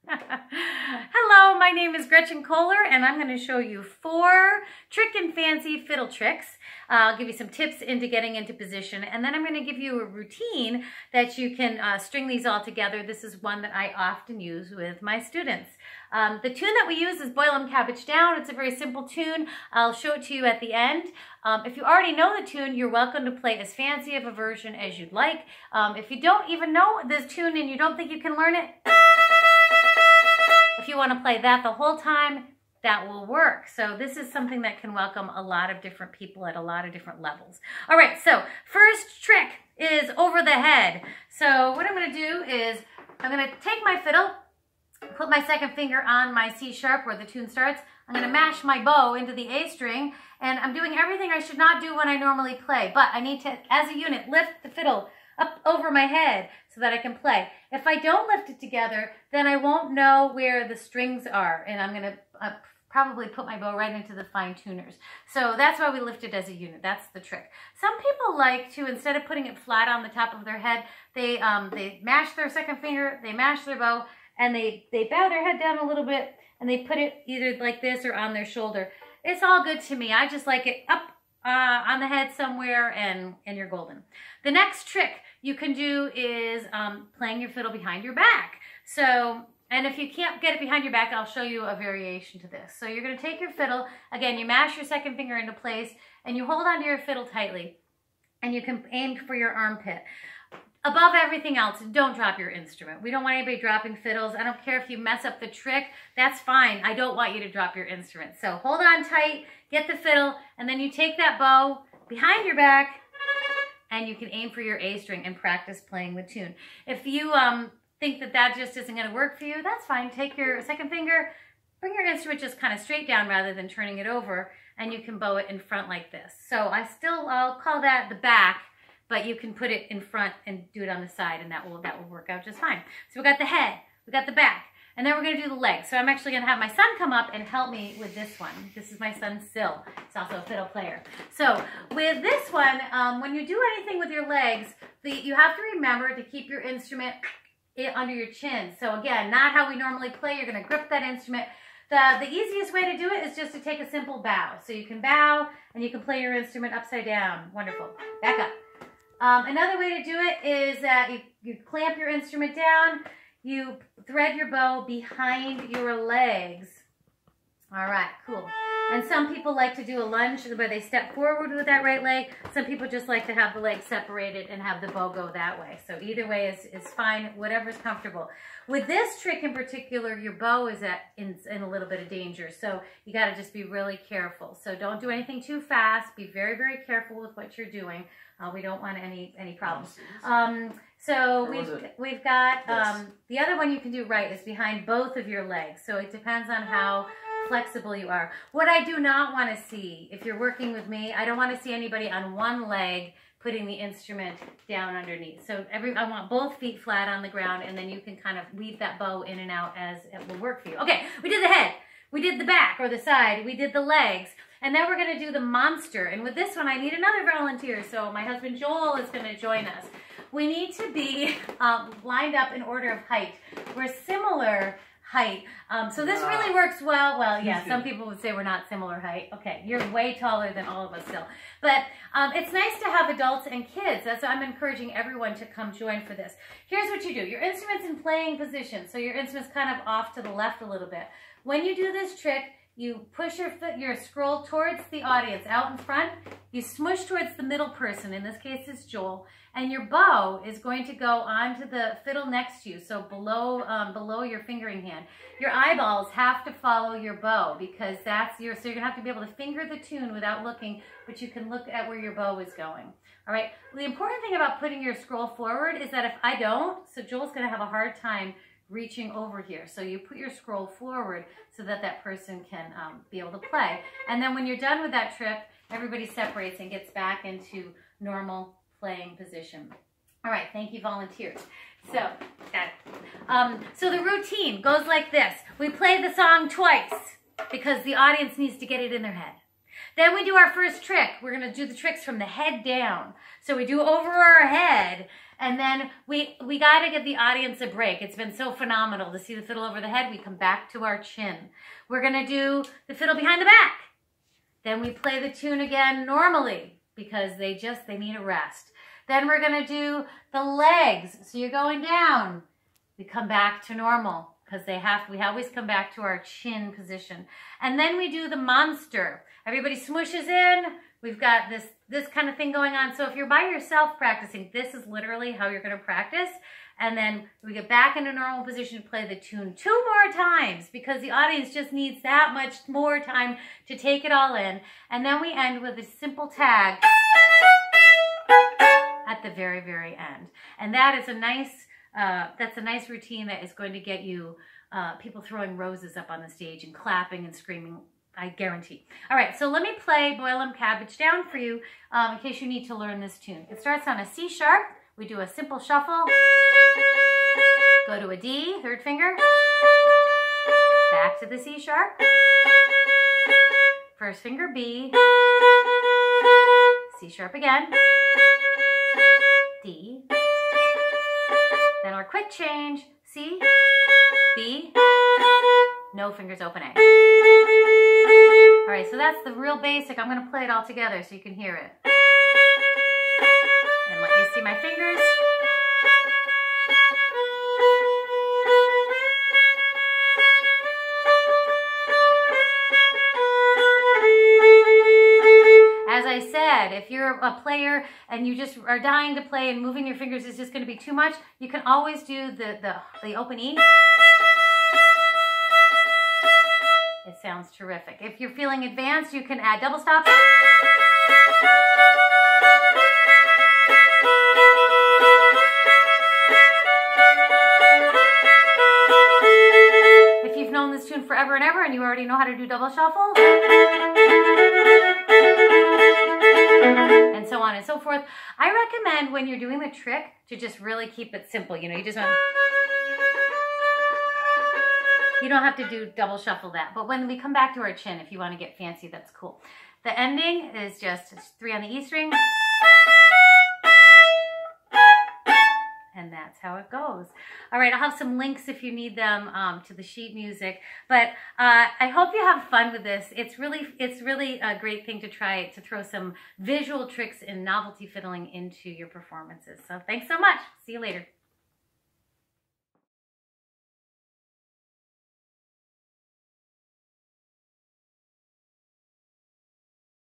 Hello, my name is Gretchen Koehler, and I'm going to show you 4 trick and fancy fiddle tricks. I'll give you some tips into getting into position, and then I'm going to give you a routine that you can string these all together. This is one that I often use with my students. The tune that we use is Boil 'em Cabbage Down. It's a very simple tune. I'll show it to you at the end. If you already know the tune, you're welcome to play as fancy of a version as you'd like. If you don't even know this tune and you don't think you can learn it, if you want to play that the whole time, that will work. So this is something that can welcome a lot of different people at a lot of different levels. All right, so first trick is over the head. So what I'm going to do is I'm going to take my fiddle, put my second finger on my C sharp where the tune starts. I'm going to mash my bow into the A string, and I'm doing everything I should not do when I normally play, but I need to, as a unit, lift the fiddle up over my head so that I can play. If I don't lift it together, then I won't know where the strings are, and I'm going to probably put my bow right into the fine tuners. So that's why we lift it as a unit. That's the trick. Some people like to, instead of putting it flat on the top of their head, they mash their second finger, they mash their bow, and they bow their head down a little bit, and they put it either like this or on their shoulder. It's all good to me. I just like it up on the head somewhere, and you're golden. The next trick you can do is playing your fiddle behind your back. So, and if you can't get it behind your back, I'll show you a variation to this. So you're going to take your fiddle, again, you mash your second finger into place, and you hold onto your fiddle tightly, and you can aim for your armpit. Above everything else, don't drop your instrument. We don't want anybody dropping fiddles. I don't care if you mess up the trick. That's fine. I don't want you to drop your instrument. So hold on tight, get the fiddle, and then you take that bow behind your back, and you can aim for your A string and practice playing the tune. If you think that that just isn't going to work for you, that's fine. Take your second finger, bring your instrument just kind of straight down rather than turning it over, and you can bow it in front like this. So I'll call that the back, but you can put it in front and do it on the side, and that will work out just fine. So we got the head, we got the back, and then we're going to do the legs. So I'm actually going to have my son come up and help me with this one. This is my son, Sil. He's also a fiddle player. So with this one, when you do anything with your legs, you have to remember to keep your instrument under your chin. So again, not how we normally play. You're going to grip that instrument. The easiest way to do it is just to take a simple bow. So you can bow, and you can play your instrument upside down. Wonderful. Back up. Another way to do it is that you clamp your instrument down, you thread your bow behind your legs. All right, cool. And some people like to do a lunge where they step forward with that right leg. Some people just like to have the legs separated and have the bow go that way. So either way is fine, whatever's comfortable. With this trick in particular, your bow is in a little bit of danger. So you got to just be really careful. So don't do anything too fast. Be very, very careful with what you're doing. We don't want any problems. So we've got the other one you can do right is behind both of your legs. So it depends on how flexible you are. What I do not want to see, if you're working with me, I don't want to see anybody on one leg putting the instrument down underneath. So I want both feet flat on the ground, and then you can kind of weave that bow in and out as it will work for you. Okay, we did the head, we did the back or the side, we did the legs, and then we're going to do the monster. And with this one, I need another volunteer, so my husband Joel is going to join us. We need to be lined up in order of height. We're similar height. So this really works well. Well, yeah, some people would say we're not similar height. Okay, you're way taller than all of us still. But it's nice to have adults and kids. That's why I'm encouraging everyone to come join for this. Here's what you do. Your instrument's in playing position, so your instrument's kind of off to the left a little bit. When you do this trick, you push your scroll towards the audience out in front. You smush towards the middle person. In this case, it's Joel. And your bow is going to go onto the fiddle next to you, so below your fingering hand. Your eyeballs have to follow your bow because so you're going to have to be able to finger the tune without looking, but you can look at where your bow is going. All right. The important thing about putting your scroll forward is that if I don't, so Joel's going to have a hard time reaching over here. So you put your scroll forward so that that person can be able to play. And then when you're done with that trick, everybody separates and gets back into normal playing position. All right, thank you, volunteers. So, so the routine goes like this. We play the song twice because the audience needs to get it in their head. Then we do our first trick. We're going to do the tricks from the head down. So we do over our head, And then we got to give the audience a break. It's been so phenomenal to see the fiddle over the head. We come back to our chin. We're going to do the fiddle behind the back. Then we play the tune again normally because they need a rest. Then we're going to do the legs. So you're going down. We come back to normal because we always come back to our chin position. And then we do the monster. Everybody smooshes in. We've got this kind of thing going on. So if you're by yourself practicing, this is literally how you're going to practice. And then we get back into normal position to play the tune 2 more times because the audience just needs that much more time to take it all in. And then we end with a simple tag at the very, very end. And that is a nice, that's a nice routine that is going to get you people throwing roses up on the stage and clapping and screaming, I guarantee. All right, so let me play Boil 'em Cabbage Down for you in case you need to learn this tune. It starts on a C sharp. We do a simple shuffle. Go to a D, 3rd finger. Back to the C sharp. 1st finger B. C sharp again. D. Then our quick change. C, B, no fingers open A. All right, so that's the real basic. I'm going to play it all together so you can hear it. And let you see my fingers. As I said, if you're a player and you just are dying to play and moving your fingers is just going to be too much, you can always do the open E. It sounds terrific. If you're feeling advanced, you can add double stops. If you've known this tune forever and ever and you already know how to do double shuffle, and so on and so forth, I recommend when you're doing the trick to just really keep it simple. You know, you just want... You don't have to do double shuffle that. But when we come back to our chin, if you want to get fancy, that's cool. The ending is just 3 on the E string. And that's how it goes. All right, I'll have some links if you need them to the sheet music. But I hope you have fun with this. It's really a great thing to try to throw some visual tricks and novelty fiddling into your performances. So thanks so much. See you later.